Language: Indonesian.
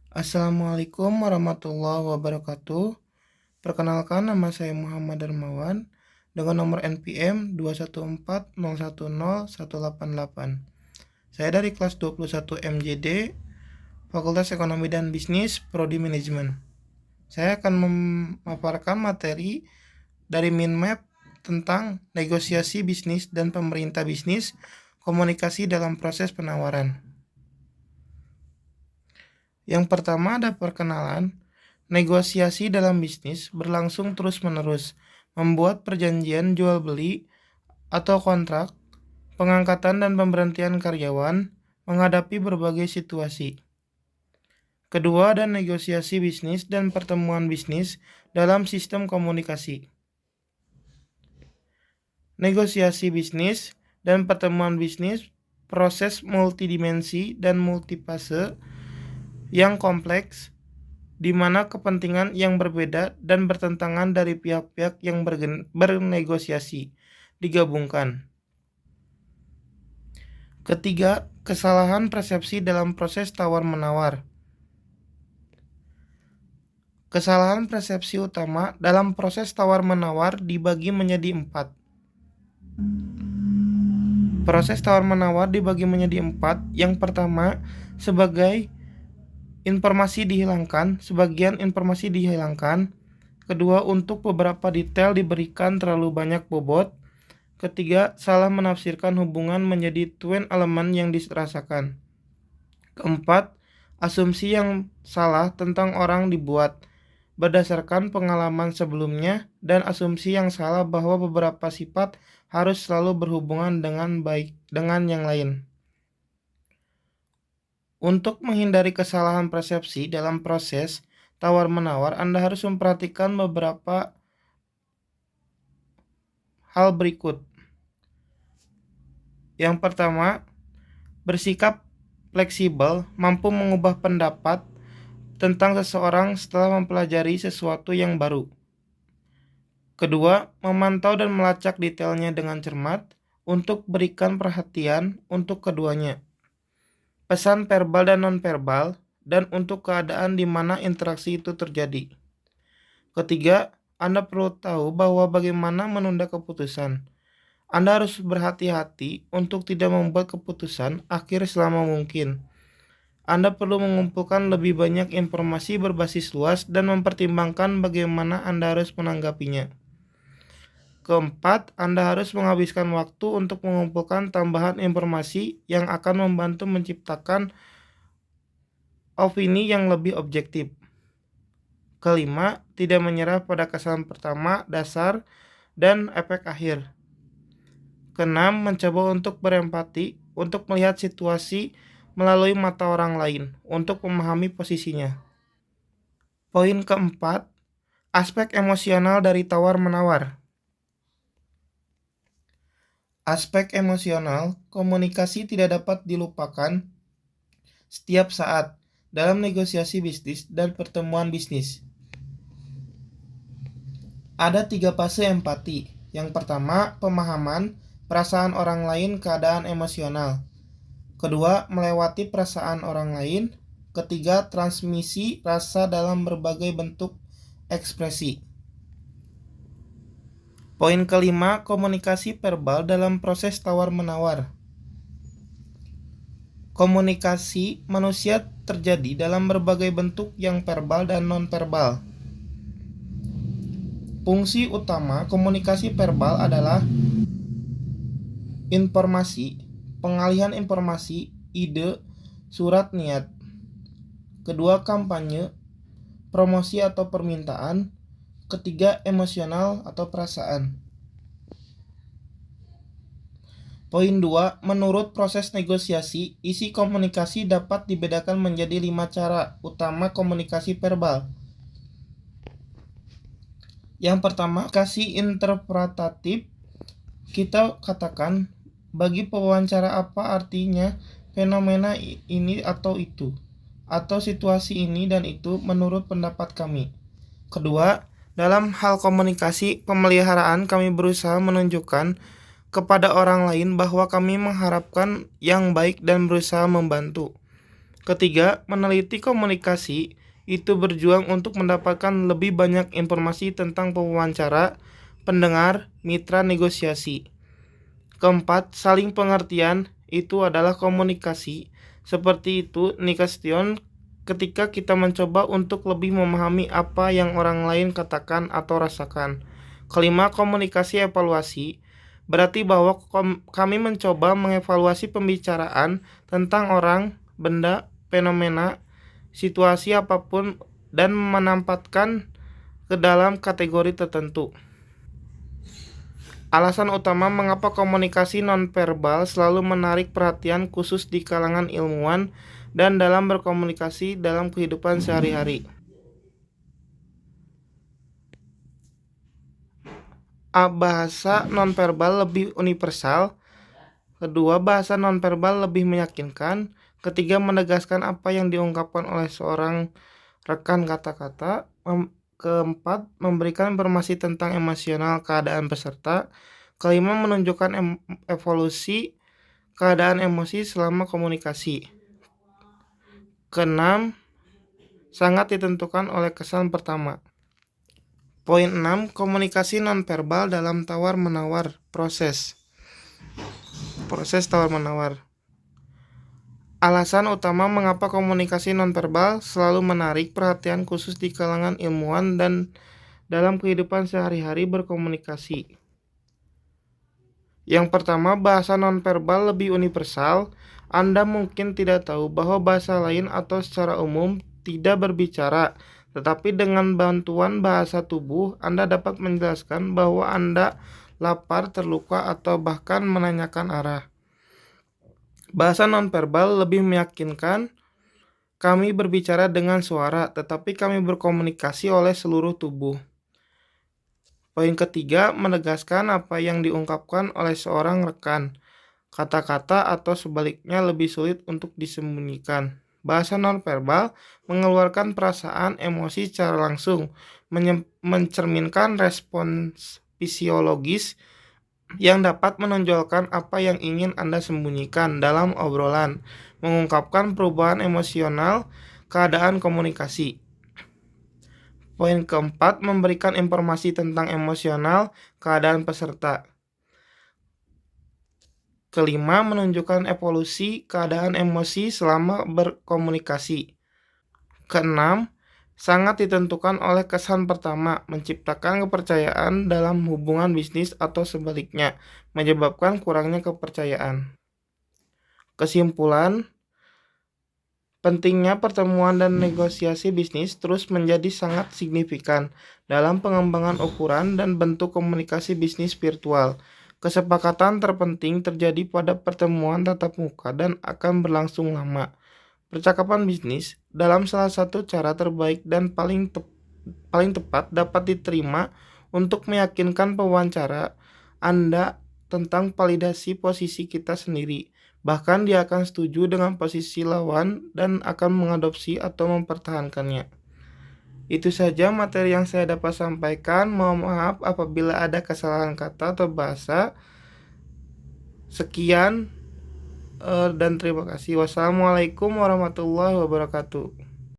Assalamualaikum warahmatullahi wabarakatuh. Perkenalkan, nama saya Muhammad Darmawan dengan nomor NPM 214010188. Saya dari kelas 21 MJD, Fakultas Ekonomi dan Bisnis, Prodi Manajemen. Saya akan memaparkan materi dari Minmap tentang negosiasi bisnis dan pemerintah bisnis, komunikasi dalam proses penawaran. Yang pertama ada perkenalan. Negosiasi dalam bisnis berlangsung terus-menerus, membuat perjanjian jual beli atau kontrak, pengangkatan dan pemberhentian karyawan, menghadapi berbagai situasi. Kedua, ada negosiasi bisnis dan pertemuan bisnis dalam sistem komunikasi. Negosiasi bisnis dan pertemuan bisnis proses multidimensi dan multifase yang kompleks, di mana kepentingan yang berbeda dan bertentangan dari pihak-pihak yang bernegosiasi digabungkan. Ketiga, kesalahan persepsi dalam proses tawar-menawar. Kesalahan persepsi utama dalam proses tawar-menawar dibagi menjadi 4. Proses tawar-menawar dibagi menjadi 4. Yang pertama, sebagian informasi dihilangkan. Kedua, untuk beberapa detail diberikan terlalu banyak bobot. Ketiga, salah menafsirkan hubungan menjadi twin element yang dirasakan. Keempat, asumsi yang salah tentang orang dibuat berdasarkan pengalaman sebelumnya dan asumsi yang salah bahwa beberapa sifat harus selalu berhubungan dengan baik dengan yang lain. Untuk menghindari kesalahan persepsi dalam proses tawar-menawar, Anda harus memperhatikan beberapa hal berikut. Yang pertama, bersikap fleksibel, mampu mengubah pendapat tentang seseorang setelah mempelajari sesuatu yang baru. Kedua, memantau dan melacak detailnya dengan cermat untuk berikan perhatian untuk keduanya. Pesan verbal dan nonverbal, dan untuk keadaan di mana interaksi itu terjadi. Ketiga, Anda perlu tahu bahwa bagaimana menunda keputusan. Anda harus berhati-hati untuk tidak membuat keputusan akhir selama mungkin. Anda perlu mengumpulkan lebih banyak informasi berbasis luas dan mempertimbangkan bagaimana Anda harus menanggapinya. Keempat, Anda harus menghabiskan waktu untuk mengumpulkan tambahan informasi yang akan membantu menciptakan opini yang lebih objektif. Kelima, tidak menyerah pada kesan pertama, dasar, dan efek akhir. Keenam, mencoba untuk berempati, untuk melihat situasi melalui mata orang lain, untuk memahami posisinya. Poin keempat, aspek emosional dari tawar-menawar. Aspek emosional komunikasi tidak dapat dilupakan setiap saat dalam negosiasi bisnis dan pertemuan bisnis. Ada 3 fase empati. Yang pertama, pemahaman perasaan orang lain, keadaan emosional. Kedua, melewati perasaan orang lain. Ketiga, transmisi rasa dalam berbagai bentuk ekspresi. Poin kelima, komunikasi verbal dalam proses tawar-menawar. Komunikasi manusia terjadi dalam berbagai bentuk yang verbal dan non-verbal. Fungsi utama komunikasi verbal adalah informasi, pengalihan informasi, ide, surat niat. Kedua, kampanye, promosi atau permintaan. Ketiga, emosional atau perasaan. Poin 2, menurut proses negosiasi, isi komunikasi dapat dibedakan menjadi 5 cara utama komunikasi verbal. Yang pertama, komunikasi interpretatif. Kita katakan, bagi pewawancara apa artinya fenomena ini atau itu, atau situasi ini dan itu menurut pendapat kami. Kedua, dalam hal komunikasi pemeliharaan kami berusaha menunjukkan kepada orang lain bahwa kami mengharapkan yang baik dan berusaha membantu. Ketiga, meneliti komunikasi itu berjuang untuk mendapatkan lebih banyak informasi tentang pewawancara, pendengar, mitra negosiasi. Keempat, saling pengertian itu adalah komunikasi. Seperti itu, nikastion ketika kita mencoba untuk lebih memahami apa yang orang lain katakan atau rasakan. Kelima, komunikasi evaluasi. Berarti bahwa kami mencoba mengevaluasi pembicaraan tentang orang, benda, fenomena, situasi apapun dan menempatkan ke dalam kategori tertentu. Alasan utama mengapa komunikasi nonverbal selalu menarik perhatian khusus di kalangan ilmuwan dan dalam berkomunikasi dalam kehidupan sehari-hari. A. Bahasa nonverbal lebih universal. Kedua, bahasa nonverbal lebih meyakinkan. Ketiga, menegaskan apa yang diungkapkan oleh seorang rekan kata-kata. Keempat, memberikan informasi tentang emosional keadaan peserta. Kelima, menunjukkan evolusi keadaan emosi selama komunikasi. Keenam, sangat ditentukan oleh kesan pertama. Poin 6, komunikasi nonverbal dalam tawar-menawar proses tawar-menawar. Alasan utama mengapa komunikasi nonverbal selalu menarik perhatian khusus di kalangan ilmuwan dan dalam kehidupan sehari-hari berkomunikasi. Yang pertama, bahasa nonverbal lebih universal. Anda mungkin tidak tahu bahwa bahasa lain atau secara umum tidak berbicara, tetapi dengan bantuan bahasa tubuh, Anda dapat menjelaskan bahwa Anda lapar, terluka, atau bahkan menanyakan arah. Bahasa nonverbal lebih meyakinkan. Kami berbicara dengan suara, tetapi kami berkomunikasi oleh seluruh tubuh. Poin ketiga, menegaskan apa yang diungkapkan oleh seorang rekan. Kata-kata atau sebaliknya lebih sulit untuk disembunyikan. Bahasa nonverbal mengeluarkan perasaan emosi secara langsung, mencerminkan respons fisiologis yang dapat menonjolkan apa yang ingin Anda sembunyikan dalam obrolan, mengungkapkan perubahan emosional, keadaan komunikasi. Poin keempat, memberikan informasi tentang emosional, keadaan peserta. Kelima, menunjukkan evolusi keadaan emosi selama berkomunikasi. Keenam, sangat ditentukan oleh kesan pertama, menciptakan kepercayaan dalam hubungan bisnis atau sebaliknya, menyebabkan kurangnya kepercayaan. Kesimpulan, pentingnya pertemuan dan negosiasi bisnis terus menjadi sangat signifikan dalam pengembangan ukuran dan bentuk komunikasi bisnis virtual. Kesepakatan terpenting terjadi pada pertemuan tatap muka dan akan berlangsung lama. Percakapan bisnis dalam salah satu cara terbaik dan paling tepat dapat diterima untuk meyakinkan pewawancara Anda tentang validasi posisi kita sendiri. Bahkan dia akan setuju dengan posisi lawan dan akan mengadopsi atau mempertahankannya. Itu saja materi yang saya dapat sampaikan. Mohon maaf apabila ada kesalahan kata atau bahasa. Sekian dan terima kasih. Wassalamualaikum warahmatullahi wabarakatuh.